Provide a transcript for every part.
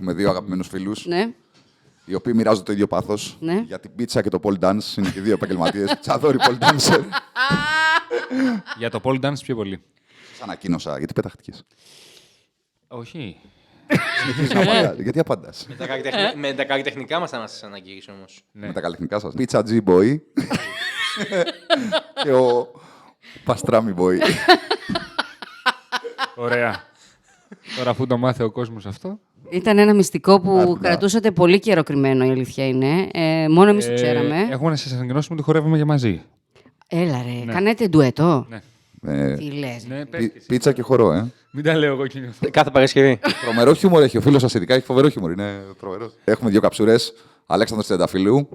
Έχουμε δύο αγαπημένους φίλους. Ναι. Οι οποίοι μοιράζονται το ίδιο πάθος. Ναι. Για την πίτσα και το pole dance είναι και δύο επαγγελματίες. Τσαδόρι pole dancer. Για το pole dance πιο πολύ. Σας ανακοίνωσα, γιατί πετάχτηκες. Όχι. Συνεχίζεις να απαντάς. Γιατί απαντάς. Με τα καλλιτεχνικά μας θα μας αναγγείλεις όμως. Ναι. Με τα καλλιτεχνικά σας. Πίτσα G-boy. Και ο Παστράμι boy. Ωραία. Τώρα αφού το μάθε ο κόσμος αυτό. Ήταν ένα μυστικό που Άρχοντα. κρατούσατε πολύ καιρό κρυμμένο, η αλήθεια είναι. Μόνο εμείς το ξέραμε. Έχουμε να σας ανακοινώσουμε ότι χορεύουμε και μαζί. Έλα ρε, κάνετε ντουέτο. Ναι. Τι λες. Ναι, πες και εσύ. Πίτσα και χορό, Μην τα λέω εγώ και νιώθω. Κάθε Παρασκευή. Τρομερό χιούμορ έχει. Ο φίλος σας ειδικά έχει φοβερό χιούμορ. Είναι τρομερό. Έχουμε δύο καψούρες. Αλέξανδρος Τενταφυλίου,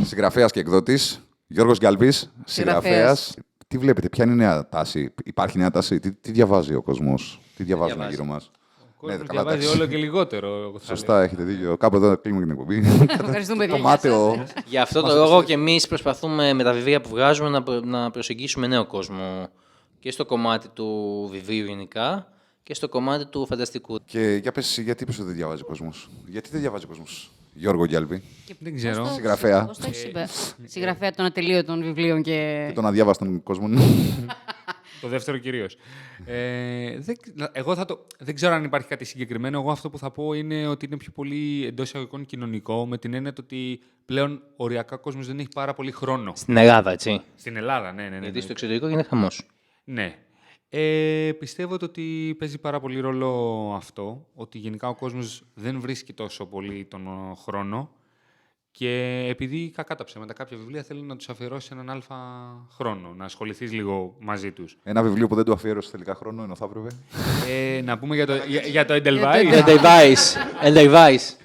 συγγραφέας και εκδότης. Γιώργος Γκαλβής, συγγραφέας. Τι βλέπετε, ποια είναι η νέα τάση. Υπάρχει νέα τάση. Τι διαβάζει ο κόσμος. Τι διαβάζουν διαβάζει. γύρω μας. Ο κόσμος καλά, διαβάζει εντάξει. όλο και λιγότερο. εγώ θα Σωστά, έχετε δίκιο. Κάπου εδώ κλείνουμε την εκπομπή. Ευχαριστούμε, παιδιά. Το μάταιο. Γι' αυτό το λόγο και εμείς προσπαθούμε με τα βιβλία που βγάζουμε να προσεγγίσουμε νέο κόσμο. Και στο κομμάτι του βιβλίου γενικά και στο κομμάτι του φανταστικού. Και για πες, γιατί είπες ότι δεν διαβάζει ο κόσμος. Γιατί δεν διαβάζει ο κόσμος. Γιώργο Γκάλβη. Δεν ξέρω. Συγγραφέα. Πώς το έχεις συγγραφέα των ατελείωτων βιβλίων και... Και τον αδιάβαστον κόσμο. Το δεύτερο κυρίως. Εγώ δεν ξέρω αν υπάρχει κάτι συγκεκριμένο. Εγώ αυτό που θα πω είναι ότι είναι πιο πολύ εντός εισαγωγικών κοινωνικό, με την έννοια ότι πλέον οριακά ο κόσμος δεν έχει πάρα πολύ χρόνο. Στην Ελλάδα, έτσι. Στην Ελλάδα, ναι. Γιατί στο εξωτερικό γίνεται χαμός. Ναι. Πιστεύω ότι παίζει πάρα πολύ ρόλο αυτό, ότι γενικά ο κόσμος δεν βρίσκει τόσο πολύ τον χρόνο και επειδή κακά τα ψέματα κάποια βιβλία θέλουν να τους αφιερώσει έναν αλφα χρόνο, να ασχοληθείς λίγο μαζί τους. Ένα βιβλίο που δεν του αφιέρωσε τελικά χρόνο, ενώ θα έπρεπε. Να πούμε για το Edelweiss. Edelweiss.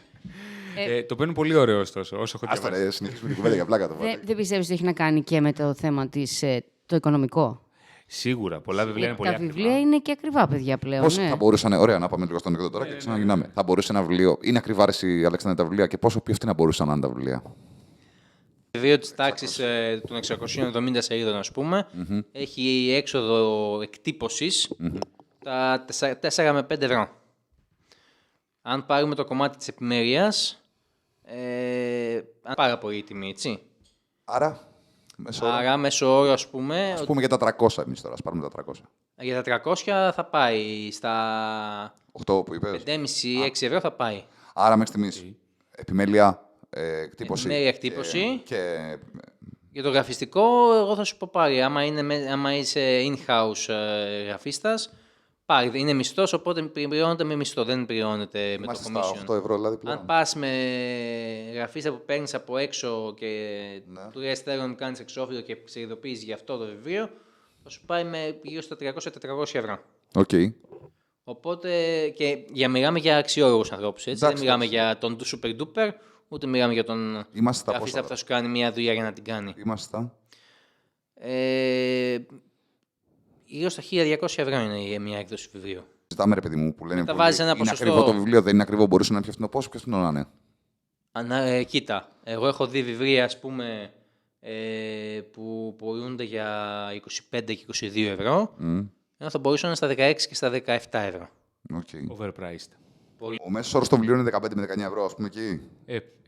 Το παίρνουν πολύ ωραίο ωστόσο, όσο έχω Άστα διαβάσει. ρε, συνεχίζουμε την κουβέντα για πλάκα το βάλε. Δεν πιστεύεις ότι έχει να κάνει και με το θέμα το οικονομικό. Σίγουρα, πολλά βιβλία είναι πολύ Τα ακριβά. βιβλία είναι και ακριβά, παιδιά, πλέον. Πώς ναι. θα μπορούσαν, ωραία, να πάμε λίγο στον εκδότη τώρα και ξαναγυρνάμε. Θα μπορούσε ένα βιβλίο, είναι ακριβά ρε εσύ, Αλέξανδρε, τα βιβλία και πόσο πιο φθηνά μπορούσαν να είναι τα βιβλία. Βιβλίο της τάξης των 670 σελίδων, ας πούμε, έχει έξοδο εκτύπωσης τα 4 με 5 ευρώ. Αν πάρουμε το κομμάτι της επιμέρειας, πάρα πολύ τιμή, έτσι. Άρα, μέσω όρο. Άρα, μέσο όρο, ας πούμε, Ας πούμε για τα 300 εμείς τώρα, ας πάρουμε τα 300. για τα 300 θα πάει στα 8 που είπες. 5,5-6 ευρώ θα πάει. Άρα μέχρι στιγμής, επιμέλεια, εκτύπωση. Επιμέλεια, εκτύπωση. Και Για το γραφιστικό, εγώ θα σου πω πάλι, άμα είσαι in-house γραφίστας, πάλι είναι μισθός, οπότε πληρώνεται με μισθό, δεν πληρώνεται με το είμαστε commission. στα 8 ευρώ δηλαδή πλέον. Αν πας με γραφίστα που παίρνεις από έξω και του λες θέλω να μου κάνεις εξώφυλλο και σε ειδοποιείς για αυτό το βιβλίο, θα σου πάει με γύρω στα 300-400 ευρώ. Οκ. Οπότε και μιλάμε για αξιόλογους ανθρώπους, έτσι. Εντάξει, Δεν μιλάμε εντάξει. για τον super duper, ούτε μιλάμε για τον Είμαστε στα γραφίστα πόσα. που θα σου κάνει μια δουλειά για να την κάνει. Είμαστε στα. Γύρω στα 1.200 ευρώ είναι μια έκδοση βιβλίου. Ζητάμε ρε παιδί μου που λένε. τα πολύ, βάζεις ένα είναι ποσοστό. ακριβό το βιβλίο, δεν είναι ακριβό, μπορούσε να είναι πιο φθηνό. Πόσο πιο φθηνό να είναι. Κοίτα, εγώ έχω δει βιβλία, ας πούμε, που πωλούνται για 25 και 22 ευρώ, ενώ θα μπορούσαν να είναι στα 16 και στα 17 ευρώ. Okay. Overpriced. Ο μέσος όρος των βιβλίων είναι 15 με 19 ευρώ, ας πούμε εκεί.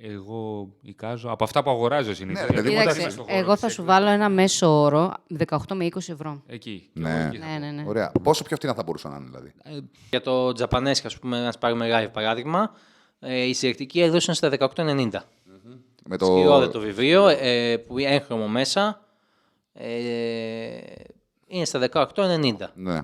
Εγώ εικάζω από αυτά που αγοράζω συνήθως. Ναι, ρε παιδί μου, Δηλαδή, Κοίταξε, στον χώρο εγώ της θα σου έκδοσης. βάλω ένα μέσο όρο 18 με 20 ευρώ. Εκεί. Ναι. Ναι. Ωραία. Πόσο πιο φθηνά θα μπορούσαν να είναι δηλαδή. Για το Japanese, ας πούμε, να πάρουμε live παράδειγμα, η συλλεκτική έκδοση είναι στα 18,90. Με το... Σκυρώδε το βιβλίο, που είναι έγχρωμο μέσα, είναι στα 18,90. Ναι.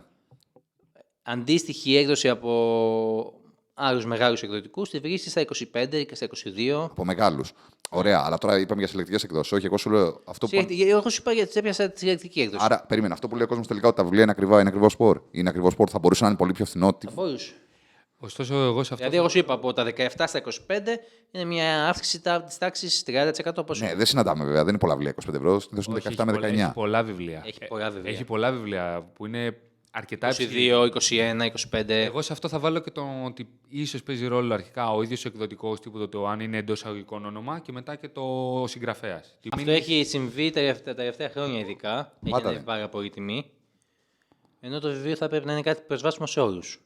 Αντίστοιχη έκδοση από άλλους μεγάλους εκδοτικούς τη βρίσκει στα 25 και στα 22. Από μεγάλους. Ωραία, αλλά τώρα είπαμε για συλλεκτικές εκδόσεις. Όχι, εγώ σου λέω αυτό που. Εγώ σου είπα γιατί έπιασα τη συλλεκτική έκδοση. Άρα, περίμενε. Αυτό που λέει ο κόσμος τελικά ότι τα βιβλία είναι ακριβά, είναι ακριβό σπορ. Είναι ακριβό σπορ, θα μπορούσε να είναι πολύ πιο φθηνό. Θα μπορούσε. Ωστόσο, εγώ σε αυτό. Δηλαδή, εγώ σου είπα από τα 17 στα 25 είναι μια αύξηση τη τάξη 30% πόσο. Ναι, δεν συναντάμε βέβαια. Δεν είναι πολλά βιβλία 25 ευρώ. Συνήθως είναι Όχι, 17 με έχει 19. πολλά βιβλία. Έχει πολλά βιβλία. Έχει πολλά βιβλία που είναι αρκετά υψηλή. 22, 21, 25. Εγώ σε αυτό θα βάλω και το ότι ίσως παίζει ρόλο αρχικά ο ίδιος ο εκδοτικός τύπου το αν είναι εντός αγωγικών όνομα και μετά και το συγγραφέας. Αυτό έχει συμβεί τα τελευταία χρόνια ειδικά. Έχει Πάντα, ανέβει ναι. πάρα πολύ τιμή. Ενώ το βιβλίο θα πρέπει να είναι κάτι προσβάσιμο σε όλους.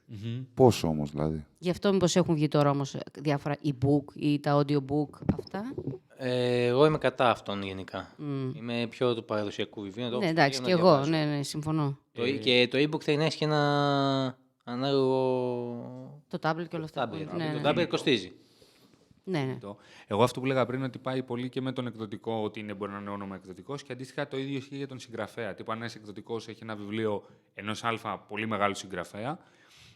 Πόσο όμως δηλαδή? Γι' αυτό μήπως έχουν βγει τώρα όμως διάφορα e-book ή τα audiobook αυτά. Εγώ είμαι κατά αυτών γενικά. Είμαι πιο του παραδοσιακού βιβλίου. Ναι, εντάξει, και εγώ, ναι, συμφωνώ. Και το e-book θέλει να έχει και ένα ανάλογο Το tablet και όλα αυτά. tablet. Ναι, Το tablet κοστίζει. ναι. Εγώ αυτό που λέγα πριν ότι πάει πολύ και με τον εκδοτικό, ότι μπορεί να είναι όνομα εκδοτικό και αντίστοιχα το ίδιο ισχύει για τον συγγραφέα. Τύπου, αν ένα εκδοτικό έχει ένα βιβλίο ενός Α πολύ μεγάλου συγγραφέα,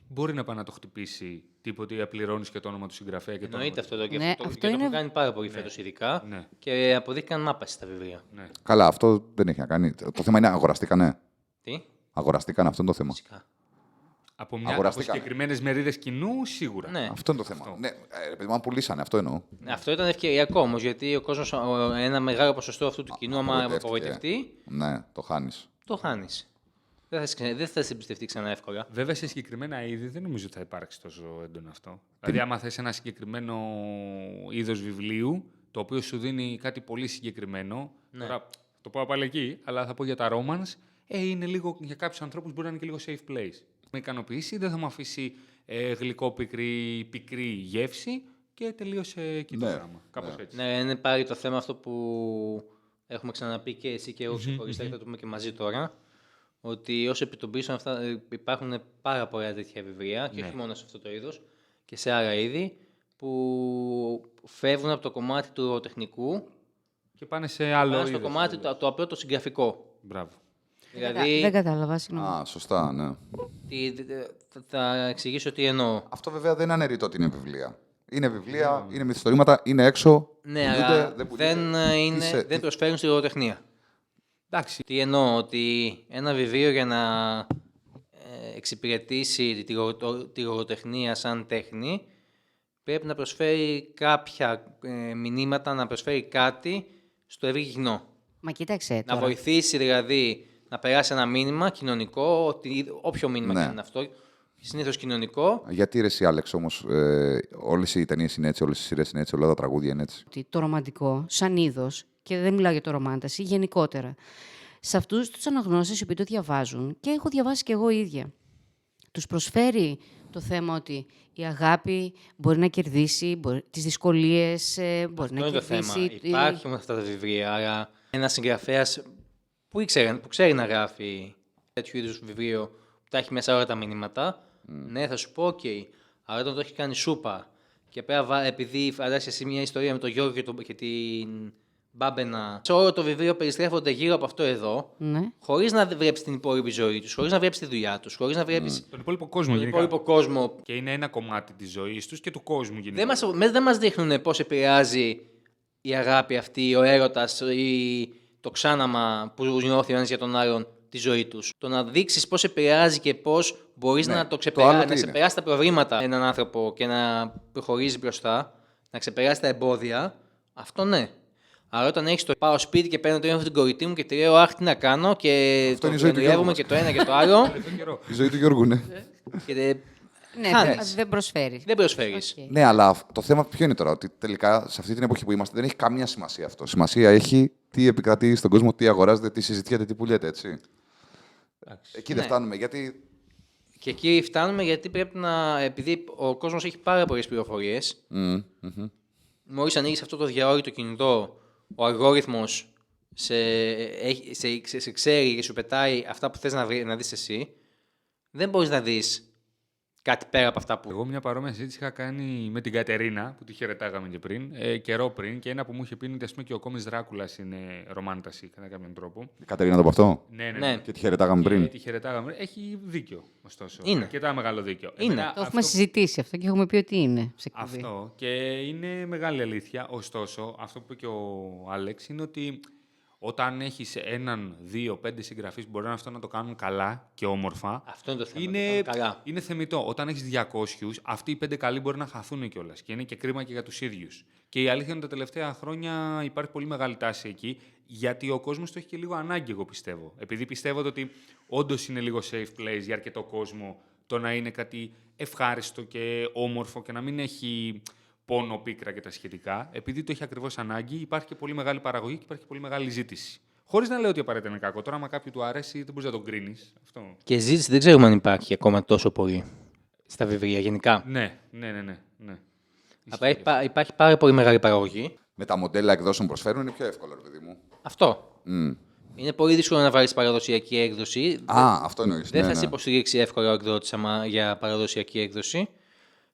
μπορεί να πάει να το χτυπήσει τίποτε, πληρώνει και το όνομα του συγγραφέα. Και Εννοείται αυτό το και Ναι, αυτό. αυτό Και το είναι- έχουν κάνει πάρα πολύ φέτος ειδικά. Ναι. Και αποδείχθηκαν μάπες τα βιβλία. Ναι. Καλά, αυτό δεν έχει να κάνει. Το θέμα είναι αγοραστήκανε. Τι, Αγοραστήκανε, αυτό είναι το θέμα. φυσικά. Από Αγοραστήκανε. συγκεκριμένες μερίδες κοινού, σίγουρα. Ναι. Αυτό είναι το θέμα. Ναι, παιδί μου, αν πουλήσανε, αυτό εννοώ. Αυτό ήταν ευκαιριακό όμως, γιατί ο κόσμος, ένα μεγάλο ποσοστό αυτού του κοινού, άμα απογοητεύτηκε. απογοητευτεί, Ναι, το χάνει. το χάνεις. Δεν θα σε εμπιστευτεί ξανά εύκολα. Βέβαια, σε συγκεκριμένα είδη δεν νομίζω ότι θα υπάρξει τόσο έντονο αυτό. Δηλαδή, άμα θες ένα συγκεκριμένο είδος βιβλίου, το οποίο σου δίνει κάτι πολύ συγκεκριμένο. Ναι. Τώρα το πω πάλι εκεί, αλλά θα πω για τα romance. Είναι λίγο για κάποιους ανθρώπους μπορεί να είναι και λίγο safe place. Με ικανοποιήσει, δεν θα μου αφήσει γλυκό πικρή γεύση και τελείωσε εκεί το Ναι, πράγμα. Κάπως έτσι. Ναι, είναι πάλι το θέμα αυτό που έχουμε ξαναπεί και εσύ και εγώ ξεχωριστά, και θα το πούμε και μαζί τώρα. Ότι ως επιτοπλίστων αυτά υπάρχουν πάρα πολλά τέτοια βιβλία, και Ναι. όχι μόνο σε αυτό το είδος, και σε άλλα είδη, που φεύγουν από το κομμάτι του τεχνικού Και πάνε σε άλλο πάνε στο είδος. κομμάτι το απλό, το συγγραφικό. Μπράβο. Δηλαδή, Δεν κατάλαβα, συγγνώμη. Α, σωστά, ναι. θα εξηγήσω τι εννοώ. Αυτό βέβαια δεν αναιρείται ότι είναι βιβλία. Είναι βιβλία, είναι μυθιστορήματα, είναι έξω. Ναι, πουλούνται, αλλά δεν πουλούνται. δεν προσφέρουν στη λογοτεχνία. Εντάξει. Τι εννοώ, ότι ένα βιβλίο για να εξυπηρετήσει τη λογοτεχνία σαν τέχνη, πρέπει να προσφέρει κάποια μηνύματα, να προσφέρει κάτι στο ευρύ κοινό. Μα κοίταξε Να τώρα. βοηθήσει δηλαδή να περάσει ένα μήνυμα κοινωνικό, όποιο μήνυμα Ναι. και αν είναι αυτό, συνήθως κοινωνικό. Γιατί ρε εσύ, Άλεξ, όμως, όλες οι ταινίες είναι έτσι, όλες οι σειρές είναι έτσι, όλα τα τραγούδια είναι έτσι. Ότι το ρομαντικό, σαν είδος, και δεν μιλάω για το ρομάνταση, γενικότερα, σε αυτούς τους αναγνώστες οι οποίοι το διαβάζουν, και έχω διαβάσει και εγώ ίδια, τους προσφέρει το θέμα ότι η αγάπη μπορεί να κερδίσει τις δυσκολίες, μπορεί Αυτό να είναι το θέμα. κερδίσει... Υπάρχουν αυτά τα βιβλία, αλλά ένα συγγραφέα που ξέρει να γράφει τέτοιου είδους βιβλίο, που τα έχει μέσα όλα τα μηνύματα, ναι, θα σου πω, OK. Αλλά όταν το έχει κάνει σούπα και πέρα, επειδή φαντάζεσαι εσύ μια ιστορία με τον Γιώργο και την Μπάμπενα, σε όλο το βιβλίο περιστρέφονται γύρω από αυτό εδώ, Ναι. χωρίς να βλέπεις την υπόλοιπη ζωή τους, χωρίς να βλέπεις τη δουλειά τους, χωρίς να βλέπεις Τον υπόλοιπο κόσμο τον γενικά. υπόλοιπο κόσμο. Και είναι ένα κομμάτι της ζωής τους και του κόσμου γενικά. Δεν μας δείχνουν πώς επηρεάζει η αγάπη αυτή, ο έρωτας ή το ξάναμα που νιώθει ο ένας για τον άλλον τη ζωή τους. Το να δείξεις πώς επηρεάζει και πώς μπορείς Ναι, να το το άλλο τι να είναι? ξεπεράσει τα προβλήματα έναν άνθρωπο και να προχωρήσει μπροστά, να ξεπεράσει τα εμπόδια, αυτό ναι. Αλλά όταν έχεις το πάω σπίτι και παίρνω το ίνφο την κοριτή μου και τη λέω αχ τι να κάνω και Αυτό είναι το η ζωή του Γιώργου ονειρεύομαι μας. και το ένα και το άλλο Η ζωή του Γιώργου, ναι. και Ναι, χάνεις. δεν προσφέρει. Δεν προσφέρεις. Οκ. Ναι, αλλά το θέμα ποιο είναι τώρα, ότι τελικά σε αυτή την εποχή που είμαστε δεν έχει καμία σημασία αυτό. Σημασία έχει τι επικρατεί στον κόσμο, τι αγοράζεται, τι συζητιέται, τι πουλιέται, έτσι. Εκεί δεν Ναι. φτάνουμε, γιατί. Και εκεί φτάνουμε γιατί πρέπει να. Επειδή ο κόσμος έχει πάρα πολλές πληροφορίες, μόλις ανοίγεις αυτό το διαόριστο κινητό, ο αλγόριθμος σε ξέρει και σου πετάει αυτά που θες να δεις εσύ, δεν μπορείς να δεις κάτι πέρα από αυτά που. Εγώ μια παρόμοια συζήτηση είχα κάνει με την Κατερίνα, που τη χαιρετάγαμε και πριν, καιρό πριν, και ένα που μου είχε πει είναι ότι ας πούμε, και ο Κόμις Δράκουλας είναι ρομάνταση κατά κάποιον τρόπο. Κατερίνα το από αυτό. Ναι. Ναι. Και τη χαιρετάγαμε πριν. Τη χαιρετάγαμε. Έχει δίκιο, ωστόσο. Είναι. Αρκετά μεγάλο δίκιο. Είναι. Το έχουμε συζητήσει αυτό και έχουμε πει ότι είναι σε εκπομπή. Αυτό. Και είναι μεγάλη αλήθεια. Ωστόσο, αυτό που είπε και ο Άλεξ είναι ότι όταν έχεις έναν, δύο, 5 συγγραφείς που μπορεί αυτό να το κάνουν καλά και όμορφα. Αυτό είναι το θέμα. Είναι, Καλά. είναι θεμιτό. Όταν έχεις 200, αυτοί οι 5 καλοί μπορεί να χαθούν κιόλας. Και είναι και κρίμα και για τους ίδιους. Και η αλήθεια είναι ότι τα τελευταία χρόνια υπάρχει πολύ μεγάλη τάση εκεί, γιατί ο κόσμος το έχει και λίγο ανάγκη, εγώ πιστεύω. Επειδή πιστεύω ότι όντως είναι λίγο safe place για αρκετό κόσμο το να είναι κάτι ευχάριστο και όμορφο και να μην έχει πόνο, πίκρα και τα σχετικά. Επειδή το έχει ακριβώς ανάγκη, υπάρχει και πολύ μεγάλη παραγωγή και υπάρχει και πολύ μεγάλη ζήτηση. Χωρίς να λέω ότι απαραίτητα είναι κακό. Τώρα, άμα κάποιου του αρέσει, δεν μπορεί να τον κρίνει. Αυτό. Και ζήτηση δεν ξέρουμε αν υπάρχει ακόμα τόσο πολύ στα βιβλία γενικά. Ναι. Απλά υπάρχει πάρα πολύ μεγάλη παραγωγή. Με τα μοντέλα εκδόσεων που προσφέρουν είναι πιο εύκολο, ρε παιδί μου. Αυτό. Είναι πολύ δύσκολο να βάλει παραδοσιακή έκδοση. Αυτό εννοείς. Δεν ναι, θα ναι. σε υποστηρίξει εύκολα ο εκδότης για παραδοσιακή έκδοση.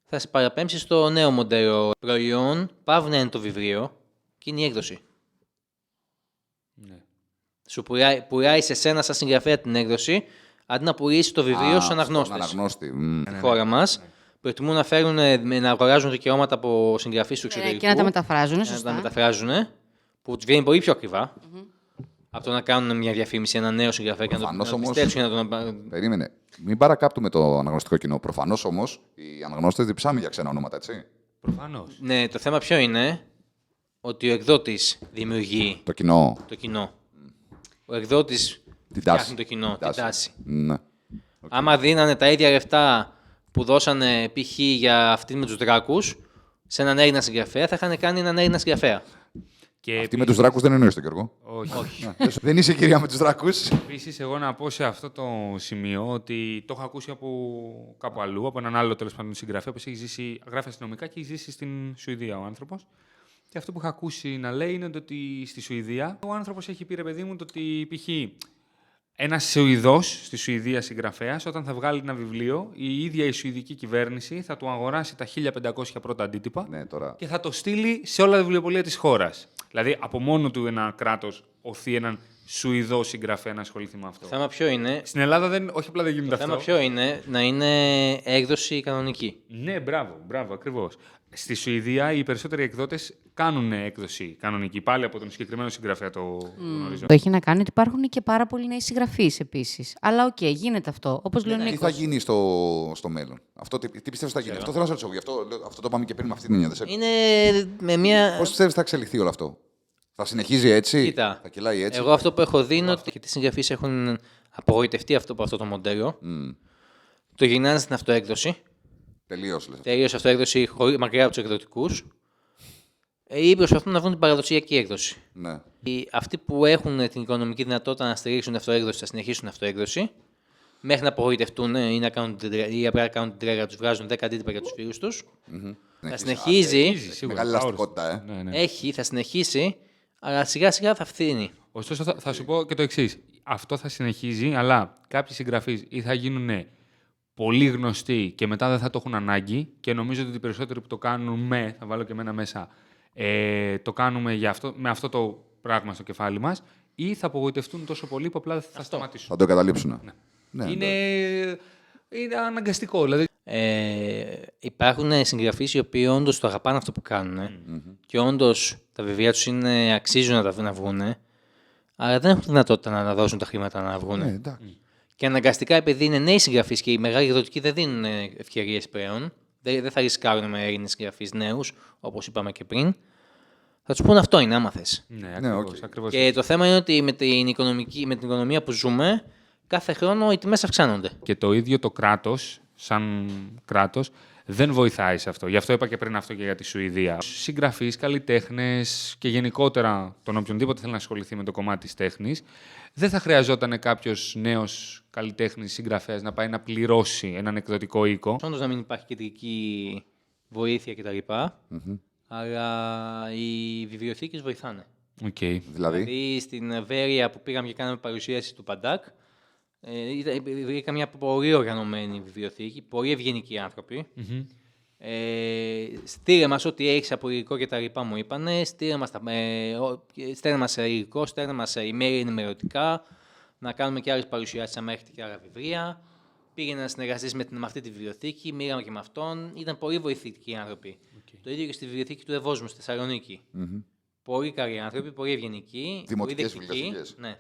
Θα σε παραπέμψει στο νέο μοντέλο προϊόν, παύει να είναι το βιβλίο και είναι η έκδοση. Ναι. Σου πουλάει σε σένα σαν συγγραφέα την έκδοση, αντί να πουλήσει το βιβλίο στους Στον αναγνώστες. αναγνώστη. Στη χώρα μας προτιμούν να φέρουν, να αγοράζουν δικαιώματα από συγγραφείς του εξωτερικού. Και να τα μεταφράζουν, Να σωστά. τα μεταφράζουν, που τους βγαίνει πολύ πιο ακριβά. Από το να κάνουν μια διαφήμιση, ένα νέο συγγραφέα και να Προφανώς το όμως- πιστέψουν και να τον. Περίμενε. Μην παρακάπτουμε το αναγνωστικό κοινό. Προφανώς όμως οι αναγνώστες διψάμε για ξένα ονόματα, έτσι. Προφανώς. Ναι, το θέμα ποιο είναι, ότι ο εκδότης δημιουργεί Το κοινό. το κοινό. Ο εκδότης Την τάση. φτιάχνει το κοινό, την τάση. Ναι. Άμα δίνανε τα ίδια λεφτά που δώσανε π.χ. για αυτή με τους δράκους, σε έναν Έλληνα συγγραφέα, θα είχαν κάνει έναν Έλληνα συγγραφέα. Και Αυτή με τους δράκους δεν εννοείς τον Γιώργο. Όχι. Δεν είσαι κυρία με τους δράκους. Επίσης, εγώ να πω σε αυτό το σημείο ότι το έχω ακούσει από κάπου αλλού, από έναν άλλο τέλος πάντων συγγραφέα που έχει ζήσει, γράφει αστυνομικά και έχει ζήσει στην Σουηδία ο άνθρωπος. Και αυτό που είχα ακούσει να λέει είναι ότι στη Σουηδία ο άνθρωπος έχει πει, ρε παιδί μου, το ότι π.χ. ένας Σουηδός στη Σουηδία συγγραφέας, όταν θα βγάλει ένα βιβλίο, η ίδια η Σουηδική κυβέρνηση θα του αγοράσει τα 1500 πρώτα αντίτυπα Ναι, τώρα. και θα το στείλει σε όλα τα βιβλιοπωλεία της χώρας. Δηλαδή, από μόνο του ένα κράτος οθεί έναν Σουηδό συγγραφέα να ασχοληθεί με αυτό. Το θέμα ποιο είναι, Στην Ελλάδα όχι απλά δεν γίνεται το αυτό. θέμα ποιο είναι να είναι έκδοση κανονική. Ναι, μπράβο, ακριβώς. Στη Σουηδία οι περισσότεροι εκδότες κάνουν έκδοση κανονική. Πάλι από τον συγκεκριμένο συγγραφέα το γνωρίζω. Το έχει να κάνει ότι υπάρχουν και πάρα πολλοί νέοι συγγραφείς επίσης. Αλλά οκ, γίνεται αυτό. Όπως λέει ο Τι Νίκος. θα γίνει στο μέλλον. Αυτό, τι πιστεύεις θα γίνει. Αυτό θέλω να σε ρωτήσω. Γι' αυτό το πάμε και πριν με αυτή την έννοια. Δεν σε- Είναι με μια. Πώς πιστεύεις θα εξελιχθεί όλο αυτό. Θα συνεχίζει έτσι. Κοίτα, Θα κυλάει έτσι. εγώ αυτό που έχω δει είναι ότι οι συγγραφείς έχουν απογοητευτεί από αυτό το μοντέλο. Το γυρνάνε στην αυτοέκδοση. Τελείως λες. Τελείως αυτοέκδοση μακριά από τους εκδοτικούς. Ή προσπαθούν να βρουν την παραδοσιακή έκδοση. Ναι. Αυτοί που έχουν την οικονομική δυνατότητα να στηρίξουν την αυτοέκδοση θα συνεχίσουν την αυτοέκδοση. Μέχρι να απογοητευτούν ή απλά να κάνουν την τρέλα, τους βγάζουν 10 αντίτυπα για τους φίλους τους. Θα συνεχίζει. Σίγουρα, Μεγάλη αόριστο. ελαστικότητα, Ναι, ναι. Θα συνεχίσει, αλλά σιγά σιγά θα φθήνει. Ωστόσο, θα σου πω και το εξής. Αυτό θα συνεχίζει, αλλά κάποιοι συγγραφείς ή θα γίνουν πολύ γνωστοί και μετά δεν θα το έχουν ανάγκη και νομίζω ότι οι περισσότεροι που το κάνουμε, θα βάλω και εμένα μέσα, το κάνουμε με αυτό το πράγμα στο κεφάλι μας ή θα απογοητευτούν τόσο πολύ που απλά θα σταματήσουν. Θα το εγκαταλείψουν. Ναι, Είναι αναγκαστικό. Δηλαδή, Υπάρχουν συγγραφείς οι οποίοι όντως το αγαπάνε αυτό που κάνουν και όντως τα βιβλία τους αξίζουν να βγουν, αλλά δεν έχουν τη δυνατότητα να δώσουν τα χρήματα να βγουν. Ναι, εντάξει. Και αναγκαστικά, επειδή είναι νέοι συγγραφείς και οι μεγάλοι εκδοτικοί δεν δίνουν ευκαιρίες πλέον, δεν θα ρισκάρουν με Έλληνες συγγραφείς νέους, όπως είπαμε και πριν, θα τους πούνε αυτό είναι, άμα θες. ναι, Ναι, ακριβώς, οκ. ακριβώς. Και το θέμα είναι ότι με την οικονομία που ζούμε, κάθε χρόνο οι τιμές αυξάνονται. Και το ίδιο το κράτος, σαν κράτος, δεν βοηθάει σε αυτό. Γι' αυτό είπα και πριν αυτό και για τη Σουηδία. Συγγραφείς, καλλιτέχνες και γενικότερα τον οποιονδήποτε θέλει να ασχοληθεί με το κομμάτι της τέχνης, δεν θα χρειαζόταν κάποιος νέος καλλιτέχνης, συγγραφέας να πάει να πληρώσει έναν εκδοτικό οίκο. Όντως να μην υπάρχει κεντρική βοήθεια κτλ. Αλλά οι βιβλιοθήκες βοηθάνε. Okay. Δηλαδή. Στην Βέρεια που πήγαμε και κάναμε παρουσίαση του Παντάκ, βρήκα μια πολύ οργανωμένη βιβλιοθήκη, πολύ ευγενικοί άνθρωποι. Στείλε μας ό,τι έχεις από υλικό και τα λοιπά μου είπανε, στέλνε μας υλικό, στέλνε μας email ενημερωτικά, να κάνουμε και άλλες παρουσιάσεις αν έχετε και άλλα βιβλία. Πήγαινε να συνεργαστείς με αυτή τη βιβλιοθήκη, μοίραμε και με αυτόν. Ήταν πολύ βοηθητικοί άνθρωποι. Το ίδιο και στη βιβλιοθήκη του Ευόσμου στη Θεσσαλονίκη. Πολύ καλοί άνθρωποι, πολύ ευγενικοί. Δημοτικές πολύ δεκτικοί. βιβλιοθήκες. Ναι.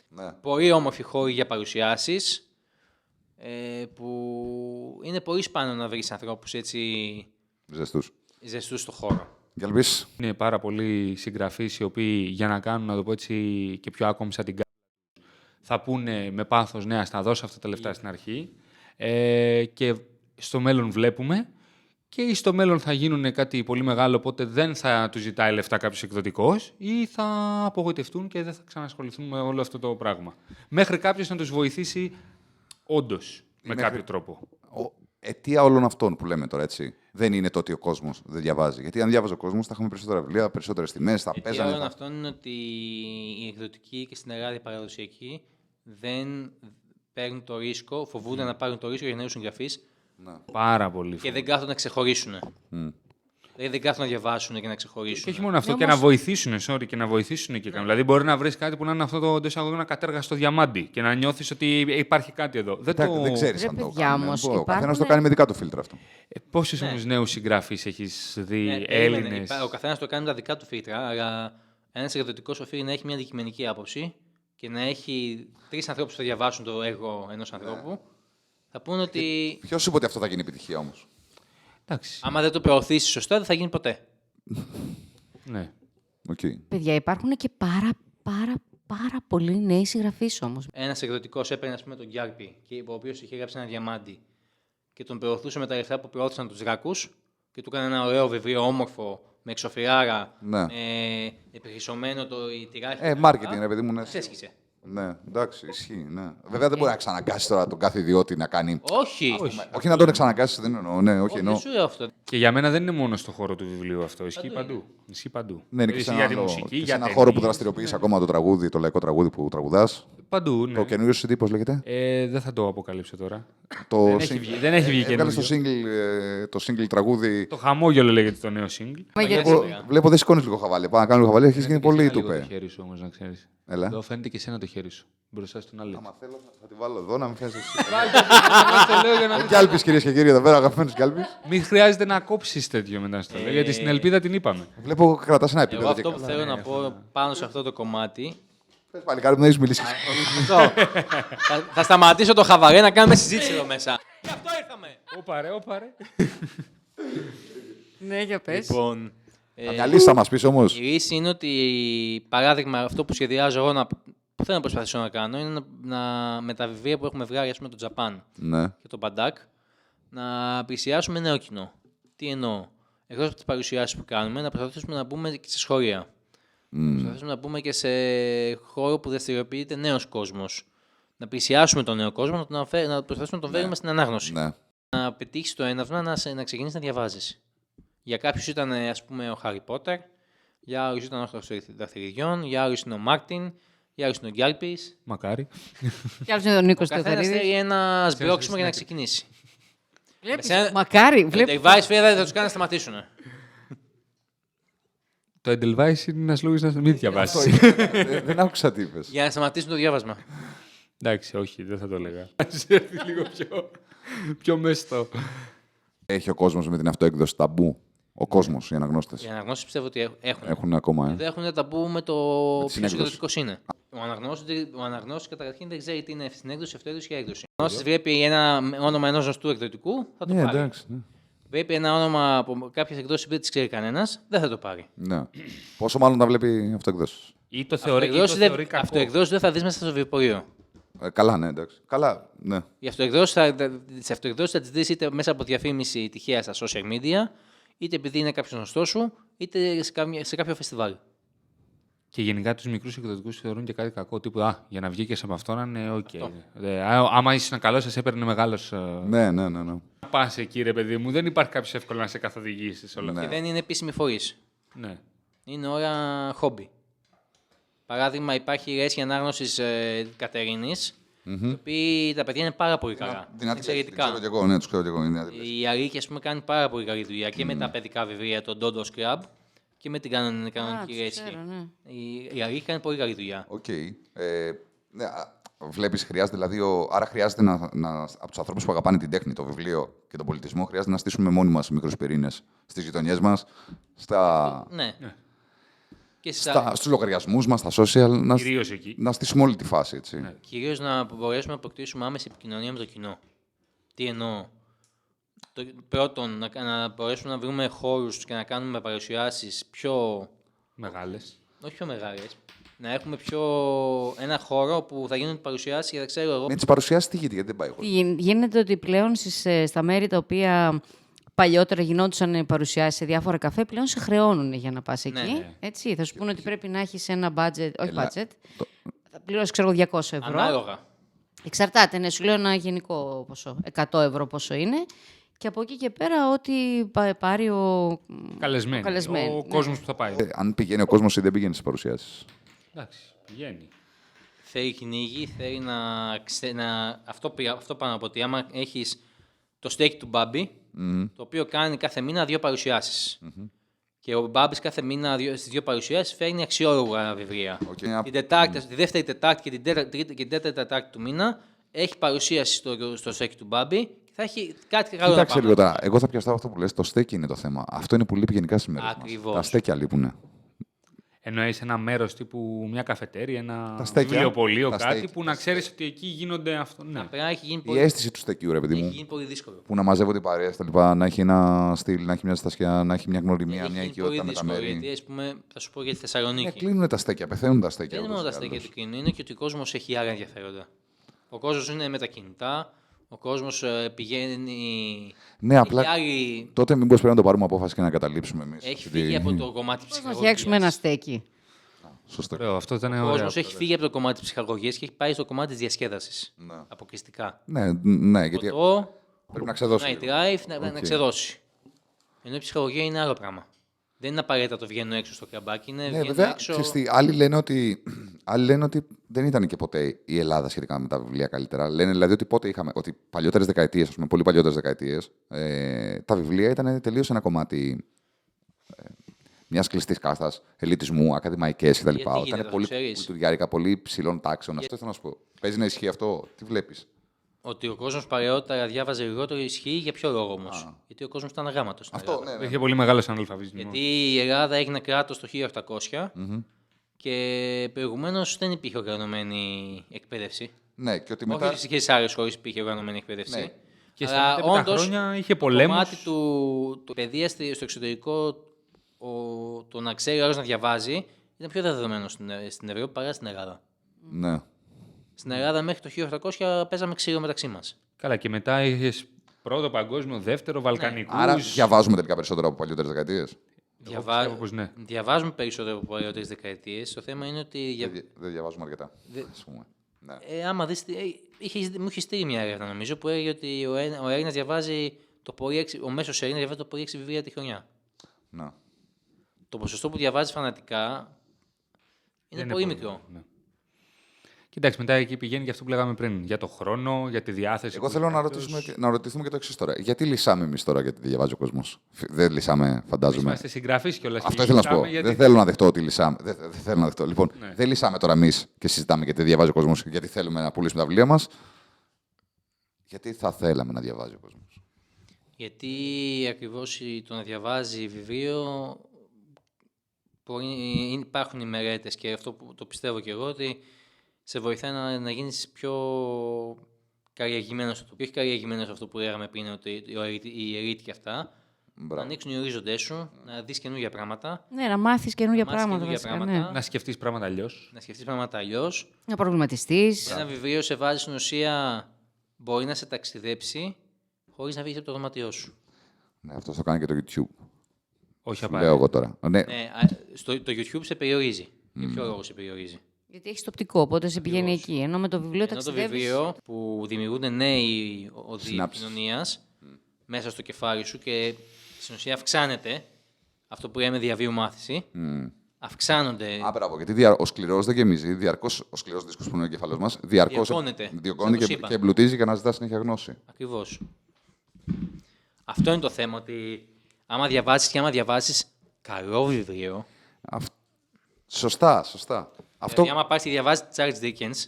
Ναι. Πολύ όμορφοι χώροι για παρουσιάσεις. Που είναι πολύ σπάνιο να βρεις ανθρώπους έτσι Ζεστούς. ζεστούς στο χώρο. Γελβίς. Είναι πάρα πολλοί συγγραφείς οι οποίοι για να κάνουν, να το πω έτσι, και πιο άκομψα την κάρτα θα πούνε με πάθος, ναι, ας τα δώσω αυτά τα λεφτά στην αρχή και στο μέλλον βλέπουμε και στο μέλλον θα γίνουν κάτι πολύ μεγάλο, οπότε δεν θα του ζητάει λεφτά κάποιος εκδοτικός ή θα απογοητευτούν και δεν θα ξανασχοληθούν με όλο αυτό το πράγμα. Μέχρι κάποιος να τους βοηθήσει όντως, με κάποιο τρόπο. Αιτία όλων αυτών που λέμε τώρα, έτσι. Δεν είναι το ότι ο κόσμος δεν διαβάζει. Γιατί αν διάβαζε ο κόσμος, θα έχουμε περισσότερα βιβλία, περισσότερες τιμές, θα παίζανε. Αιτία όλων αυτών είναι ότι οι εκδοτικοί και στην Ελλάδα οι παραδοσιακοί δεν παίρνουν το ρίσκο, φοβούνται να πάρουν το ρίσκο για νέους συγγραφείς Πάρα πολύ. και δεν κάθονται να ξεχωρίσουν. Δηλαδή δεν κάθονται να διαβάσουν και να ξεχωρίσουν. Και όχι μόνο αυτό, και να βοηθήσουν, και να βοηθήσουν και κάνουν. Δηλαδή, μπορεί να βρει κάτι που να είναι αυτό το εντός εισαγωγικών ακατέργαστο διαμάντι και να νιώθει ότι υπάρχει κάτι εδώ. Δεν ξέρεις Ρε αν το παιδιά, κάνει. όμως, Ο καθένας υπάρχουν- το κάνει με δικά του φίλτρα αυτό. Πόσους όμως νέους συγγραφείς έχεις δει, Περίμενε, Έλληνες? ο καθένας το κάνει με τα δικά του φίλτρα, αλλά ένας εκδοτικός οφείλει να έχει μια αντικειμενική άποψη και να έχει 3 ανθρώπους που θα διαβάσουν το έργο ενός ανθρώπου. Θα πούνε ότι Ποιος είπε ότι αυτό θα γίνει επιτυχία όμως. Εντάξει. άμα δεν το προωθήσει σωστά, δεν θα γίνει ποτέ. Ναι. Okay. Παιδιά, υπάρχουν και πάρα πολλοί νέοι συγγραφείς όμως. Ένας εκδοτικός έπαιρνε, ας πούμε, τον Γκιάρπη, ο οποίος είχε γράψει ένα διαμάντι και τον προωθούσε με τα λεφτά που προώθησαν τους Δράκους και του έκανε ένα ωραίο βιβλίο, όμορφο, με εξωφυράρα, Ναι. με επιχρυσωμένο η τυράχη. Marketing, ρε παιδί μου. Ναι. Ξέσχισε. Ναι, εντάξει, ισχύει. Ναι. Βέβαια δεν μπορεί να εξαναγκάσει τώρα τον κάθε ιδιώτη να κάνει. Όχι. Όχι να τον εξαναγκάσει, δεν εννοώ. Ναι, όχι, Όχι, εννοώ. δεν σου λέω αυτό. Και για μένα δεν είναι μόνο στο χώρο του βιβλίου αυτό. Ισχύει παντού. Ισχύει παντού. Ναι, είναι και σε για ένα, τη άλλο- μουσική, και σε για ένα ταινίες. χώρο που δραστηριοποιείς ακόμα το τραγούδι, το λαϊκό τραγούδι που τραγουδάς. Παντού, ναι. Το καινούριο CD, πώς λέγεται. Δεν θα το αποκαλύψω τώρα. Το Δεν έχει βγει- δεν έχει βγει Έβγαλε καινούριο. το single τραγούδι. Το χαμόγελο λέγεται το νέο single. Μα γιατί- Βλέπω δεν σηκώνεις λίγο χαβάλε. Πάω να κάνω λίγο χαβάλε, έχεις γίνει πολύ Λίγο το τουπέ. χέρι σου όμως, να ξέρεις. Έλα. Εδώ φαίνεται και εσένα το χέρι σου. Μπροστά στον άλλο. Άμα θέλω θα τη βάλω εδώ να μην φέρεις εσύ. Το λέω για να Ο Γκιάλπης, κυρίες και κύριοι, εδώ πέρα, αγαπημένος Γκιάλπης. μην χρειάζεται να κόψεις τέτοιο μετά στο λέω, γιατί στην ελπίδα την είπαμε. Βλέπω κρατάς ένα Εγώ επίπεδο. αυτό που θέλω να πω πάνω σε αυτό το κομμάτι. Πες παλικάρι μου, δεν έχεις μιλήσει. Αυτό. Θα σταματήσω το χαβαρέ να κάνουμε συζήτηση εδώ μέσα. Γι' αυτό ήρθαμε. Όπαρε. Ναι, για πες. Λοιπόν, Μια λύση θα μας πεις όμως. η λύση είναι ότι, παράδειγμα, αυτό που σχεδιάζω εγώ που θέλω να προσπαθήσω να κάνω είναι με τα βιβλία που έχουμε βγάλει, ας πούμε, το Τζαπάν Ναι. και το Μπαντάκ, να πλησιάσουμε νέο κοινό. Τι εννοώ. Εκτός από τις παρουσιάσεις που κάνουμε, να προσπαθήσουμε να μπούμε και σε σχολεία. Να προσπαθήσουμε να μπούμε και σε χώρο που δραστηριοποιείται νέος κόσμος. Να πλησιάσουμε τον νέο κόσμο, να προσπαθήσουμε να τον φέρουμε στην ανάγνωση. Ναι. Να πετύχει το έναυσμα να ξεκινήσει να διαβάζει. Για κάποιους ήταν, ας πούμε, ο Χάρι Πότερ, για άλλους ήταν ο Χρωστοδαχτυλιδιών, για άλλους είναι ο Μάρτιν, για άλλους είναι ο Γκιάλπης. Μακάρι. Κι άλλος είναι ο Νίκος Ο καθένας Θεοχαρίδης. θέλει ένα σμπρόξιμο για να ξεκινήσει. Βλέπεις, Εσένα- μακάρι, Το βλέπεις. advice βέβαια δεν θα τους κάνει να σταματήσουν. Το Edelweiss είναι ένας λόγος να μην διαβάσεις. Δεν άκουσα τι είπες. Για να σταματήσουν το διάβασμα. Εντάξει, όχι, δεν θα το έλεγα. Ας έρθει λίγο πιο μεστό. Έχει ο κόσμος με την αυτοέκδοση ταμπού. Ο κόσμος, οι αναγνώστες. Οι αναγνώσεις πιστεύω ότι έχουν. Έχουν ακόμα. Δεν έχουν ταμπού με το ποιος συνέκδοση. εκδοτικός είναι. Ο αναγνώστης καταρχήν δεν ξέρει τι είναι συνέκδοση, αυτοέκδοση και έκδοση. Ο αναγνώστης βλέπει ένα όνομα ενός γνωστού εκδοτικού, θα το Ναι, πάρει. εντάξει. Ναι. Βλέπει ένα όνομα από κάποιες εκδόσεις που δεν τις ξέρει κανένας, δεν θα το πάρει. Ναι. Πόσο μάλλον τα βλέπει αυτοεκδόσεις. Ή το θεωρεί κακό. Αυτοεκδόσεις δεν θα δεις μέσα στο βιβλιοπωλείο. Καλά, ναι, εντάξει. Καλά, ναι. Οι αυτοεκδόσεις θα τις δεις είτε μέσα από διαφήμιση τυχαία στα social media, είτε επειδή είναι κάποιος γνωστός σου, είτε σε κάποιο φεστιβάλ. Και γενικά τους μικρούς εκδοτικούς θεωρούν και κάτι κακό. Τύπου, για να βγήκες από αυτό να είναι οκ. Άμα ήσουν καλός, σας έπαιρνε μεγάλος. Ναι. Πας εκεί, ρε παιδί μου, δεν υπάρχει κάποιος εύκολο να σε καθοδηγήσει σε όλα Ναι. αυτά. Και δεν είναι επίσημοι φορείς. Ναι. Είναι όλα χόμπι. Παράδειγμα, υπάρχει η λέσχη ανάγνωσης Κατερίνης, οι οποίοι τα παιδιά είναι πάρα πολύ καλά. Εξαιρετικά. Ξέρω κι εγώ, ναι, τους ξέρω κι εγώ. είναι δυνατή. Η Αρίκη, ας πούμε, κάνει πάρα πολύ καλή δουλειά και με τα παιδικά βιβλία, τον Dodos Club, και με την κανονική τους λέσχη. ξέρω, ναι. Η Αρίκη κάνει πολύ καλή δουλειά. Οκ. Ναι, βλέπεις, χρειάζεται δηλαδή. Άρα χρειάζεται από τους ανθρώπους που αγαπάνε την τέχνη, το βιβλίο και τον πολιτισμό, χρειάζεται να στήσουμε μόνοι μας μικρούς πυρήνες στις γειτονιές μας, Ναι. Και στους λογαριασμούς μας, στα social, Κυρίως εκεί. να στήσουμε όλη τη φάση. Έτσι. κυρίως να μπορέσουμε να αποκτήσουμε άμεση επικοινωνία με το κοινό. Τι εννοώ. Πρώτον, να μπορέσουμε να βρούμε χώρους και να κάνουμε παρουσιάσεις πιο. Μεγάλες. Όχι πιο μεγάλες. Να έχουμε ένα χώρο που θα γίνουν παρουσιάσεις και θα ξέρω εγώ. Με τις παρουσιάσεις τι γίνεται, γιατί δεν πάει χωρίς. Γίνεται ότι πλέον στα μέρη τα οποία παλιότερα γινόντουσαν παρουσιάσεις σε διάφορα καφέ, πλέον σε χρεώνουν για να πας εκεί. Ναι. Έτσι, θα σου πούνε ότι πρέπει να έχεις ένα budget, όχι Έλα. budget, θα πληρώσεις, ξέρω, 200 ευρώ. Ανάλογα. Εξαρτάται, ναι, σου λέω ένα γενικό ποσό, 100 ευρώ πόσο είναι. Και από εκεί και πέρα, ό,τι πάρει ο Καλεσμένοι. Ο ναι. κόσμος που θα πάει. Αν πηγαίνει ο κόσμος ή δεν πηγαίνει στις παρουσιάσεις. Εντάξει, πηγαίνει. Θέλει κυνήγι, θέλει αυτό πάνω από ότι άμα έχεις το στέκι του Μπάμπη, το οποίο κάνει κάθε μήνα 2 παρουσιάσεις. Και ο Μπάμπης κάθε μήνα στις 2 παρουσιάσεις φέρνει αξιόλογα βιβλία. Okay. Τη δεύτερη Τετάρτη και την τέταρτη Τετάρτη του μήνα έχει παρουσίαση στο στέκι του Μπάμπη και θα έχει κάτι καλό να Κοίταξε πάμε. λίγο τώρα. Εγώ θα πιαστάω αυτό που λες. Το στέκι είναι το θέμα. Αυτό είναι που λείπει γενικά στις μέρες μας. Ακριβώς. Τα στέκια λείπουνε. Εννοείς ένα μέρος τύπου μια καφετέρια, ένα Τα στέκια. βιβλιοπωλείο, Τα κάτι στέκια. που να ξέρεις ότι εκεί γίνονται αυτό. Ναι. Απλά έχει γίνει Η πολύ, αίσθηση του στέκιου, ρε παιδί έχει μου. γίνει πολύ δύσκολο. Που να μαζεύονται οι παρέες, τα λοιπά, να έχει ένα στυλ, να έχει μια στασιά, να έχει μια γνωριμία, Έχει μια γίνει οικειότητα πολύ με τα δύσκολο, μέρη. γιατί, ας πούμε, θα σου πω για τη Ναι, Θεσσαλονίκη. κλείνουν τα στέκια, πεθαίνουν τα στέκια. Δεν είναι μόνο ούτως τα ή στέκια άλλως. του κοινού, είναι και ότι ο κόσμος έχει άλλα ενδιαφέροντα. Ο κόσμος είναι με τα κινητά, ο κόσμος πηγαίνει. Ναι, απλά Έχει άλλη... τότε μήπως πρέπει να το πάρουμε απόφαση και να καταλήψουμε εμείς. Έχει φύγει από το κομμάτι της Πώς να ψυχολογίας. φτιάξουμε ένα στέκι. Σωστό. Ωραίο, αυτό ήταν Ο ωραίο. κόσμος έχει φύγει από το κομμάτι της ψυχολογίας και έχει πάει στο κομμάτι της διασκέδασης. Ναι. Αποκλειστικά. Ναι, γιατί Το πρέπει να ξεδώσει. night λίγο. life να Οκ. ξεδώσει. Ενώ η ψυχολογία είναι άλλο πράγμα. Δεν είναι απαραίτητα το βγαίνω έξω στο κλαμπάκι, είναι Ναι, βγαίνω βέβαια, έξω. ξέρεις τι, άλλοι λένε ότι δεν ήταν και ποτέ η Ελλάδα σχετικά με τα βιβλία καλύτερα. Λένε δηλαδή ότι πότε είχαμε, ότι παλιότερες δεκαετίες, ας πούμε, πολύ παλιότερες δεκαετίες, τα βιβλία ήταν τελείως ένα κομμάτι μιας κλειστής κάστας, ελιτισμού, ακαδημαϊκές κτλ. Γιατί γίνεται Ήταν αυτό, πολύ ξέρεις? κουλτουριάρικα, πολύ ψηλών τάξεων. Αυτό ήθελα να σου πω. Παίζει να ισχύει αυτό, τι βλέπεις. Ότι ο κόσμος παλαιότερα διάβαζε λιγότερο ισχύει για ποιο λόγο όμως. Γιατί ο κόσμος ήταν αγάματος στην Αυτό, Ελλάδα. ναι, ναι. Είχε πολύ μεγάλος αναλφαβητισμός. Γιατί η Ελλάδα έγινε κράτος το 1800 και προηγουμένως δεν υπήρχε οργανωμένη εκπαίδευση. Ναι, και ότι Όχι μετά. ότι και στις άλλες χώρες υπήρχε οργανωμένη εκπαίδευση. Ναι. Και στα Αλλά μετέπειτα όντως, χρόνια είχε το πολέμους. κομμάτι του παιδεία στο εξωτερικό, το να ξέρει ο άλλος να διαβάζει, ήταν πιο δεδομένο στην Ευρώπη παρά στην Ελλάδα. Ναι. Στην Ελλάδα μέχρι το 1800 παίζαμε ξύλο μεταξύ μας. Καλά, και μετά είχες πρώτο παγκόσμιο, δεύτερο, Βαλκανικούς. Άρα διαβάζουμε τελικά περισσότερο από παλιότερες δεκαετίες. πιστεύω πως ναι. Διαβάζουμε περισσότερο από παλαιότερες δεκαετίες. Το θέμα είναι ότι. Δεν διαβάζουμε αρκετά. Ας πούμε. Ναι. Άμα δεις, μου είχε στείλει μια έρευνα νομίζω που έλεγε ότι ο Έλληνας διαβάζει το πολύ ο μέσος Έλληνας διαβάζει το πολύ 6 βιβλία τη χρονιά. Να. Το ποσοστό που διαβάζει φανατικά είναι Δεν πολύ μικρό. Ναι. Κοιτάξτε, μετά εκεί πηγαίνει και αυτό που λέγαμε πριν. Για το χρόνο, για τη διάθεση. Εγώ που θέλω έχει να, κάποιος. να ρωτηθούμε και το εξή τώρα. Γιατί λυσάμε εμείς τώρα γιατί διαβάζει ο κόσμος. Δεν λυσάμε, Εμείς φαντάζομαι. είμαστε συγγραφείς κιόλας. Αυτό και ήθελα να σου πω. λυσάμε Δεν θέλω να δεχτώ ότι λυσάμε. Δεν θέλω να δεχτώ. Λοιπόν, Ναι. δεν λυσάμε τώρα εμείς και συζητάμε γιατί διαβάζει ο κόσμος, γιατί θέλουμε να πουλήσουμε τα βιβλία μας. Γιατί θα θέλαμε να διαβάζει ο κόσμος. Γιατί ακριβώς το να διαβάζει βιβλίο υπάρχουν οι μελέτες και αυτό που το πιστεύω και εγώ ότι σε βοηθάει να γίνεις πιο καλλιεργημένος στο τοπίο. Όχι καλλιεργημένος σε αυτό που λέγαμε πριν, ότι η ελίτ και αυτά. Να Μπράβο. ανοίξουν οι ορίζοντές σου, να δεις καινούργια πράγματα, Ναι, να μάθεις καινούργια Να μάθεις πράγματα. καινούργια βασικά, πράγματα. ναι. Να σκεφτείς πράγματα αλλιώς. να σκεφτείς πράγματα αλλιώς. Να προβληματιστείς. Ένα βιβλίο σε βάζει στην ουσία μπορεί να σε ταξιδέψει χωρίς να βγεις από το δωμάτιό σου. Ναι, αυτό το κάνει και το YouTube. Όχι Λέω απαραίτητα. εγώ τώρα. Ναι, Ναι, το YouTube σε περιορίζει. Για ποιο λόγο σε περιορίζει? Γιατί έχεις το οπτικό, οπότε σε πηγαίνει εκεί. Ενώ με το βιβλίο Ενώ το ταξιδεύεις. βιβλίο που δημιουργούνται νέοι οδοί Συνάψεις. επικοινωνίας μέσα στο κεφάλι σου και στην ουσία αυξάνεται αυτό που λέμε διαβίου μάθηση. Αυξάνονται. Α, μπράβο, γιατί ο σκληρός δεν γεμίζει. Διαρκώς ο σκληρός δίσκος που είναι ο εγκεφαλός μας διαρκώς Διωγγώνεται, διωγγώνει σαν το και σύμπαν. εμπλουτίζει και αναζητά συνέχεια γνώση. Ακριβώς. Αυτό είναι το θέμα, ότι άμα διαβάσεις καλό βιβλίο, Σωστά, σωστά. Αυτό δηλαδή άμα πάρεις και διαβάζεις Charles Dickens,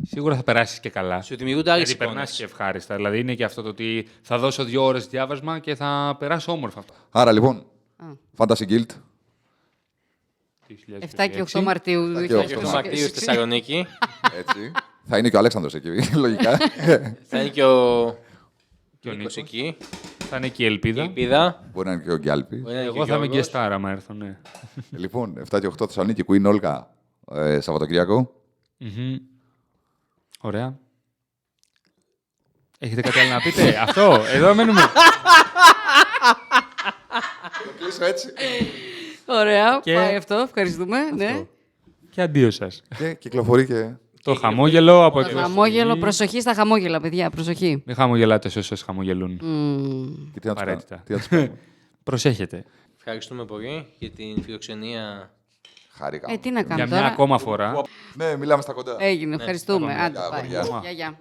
Σίγουρα θα περάσεις και καλά. σου δημιουργούνται άλλες Γιατί περνάς εικόνες. και ευχάριστα. Δηλαδή είναι και αυτό το ότι θα δώσω 2 ώρες διάβασμα και θα περάσω όμορφα αυτό. Άρα λοιπόν, Fantasy Guild. 7 και 8 Μαρτίου. 7 και 8 8 Μαρτίου στη Θεσσαλονίκη. Έτσι. Θα είναι και ο Αλέξανδρος εκεί, λογικά. Θα είναι και ο Και ο Νίκος Νίκος. εκεί. Θα είναι και η ελπίδα. Η Ελπίδα. Μπορεί να είναι και ο Γκιάλπη. Μπορεί να είναι και Εγώ ο θα είμαι Γιώργος. και στάρα, άμα έρθω, ναι. Λοιπόν, 7 και 8 Θεσσαλονίκη, Queen Olga, Σαββατοκύριακο. Μμμ. Ωραία. Έχετε κάτι άλλο να πείτε? Αυτό, εδώ μένουμε. Το κλείσω έτσι. Ωραία, Και- πάει αυτό. Ευχαριστούμε. Ναι. Και αντίο σας. Και κυκλοφορεί και. Το χαμόγελο από Το χαμόγελο, προσοχή στα χαμόγελα, παιδιά, προσοχή. Μην χαμογελάτε σε όσες χαμογελούν. Και τι να τους Απαραίτητα. κάνουμε, τι να τους κάνουμε. Προσέχετε. Ευχαριστούμε πολύ για την φιλοξενία. Χάρηκα. Τι να κάνω Για μια τώρα. ακόμα φορά. Ναι, μιλάμε στα κοντά. Έγινε, ευχαριστούμε. πάμε. Άντε, Γεια, πάει. αγόρια. Γεια, γεια.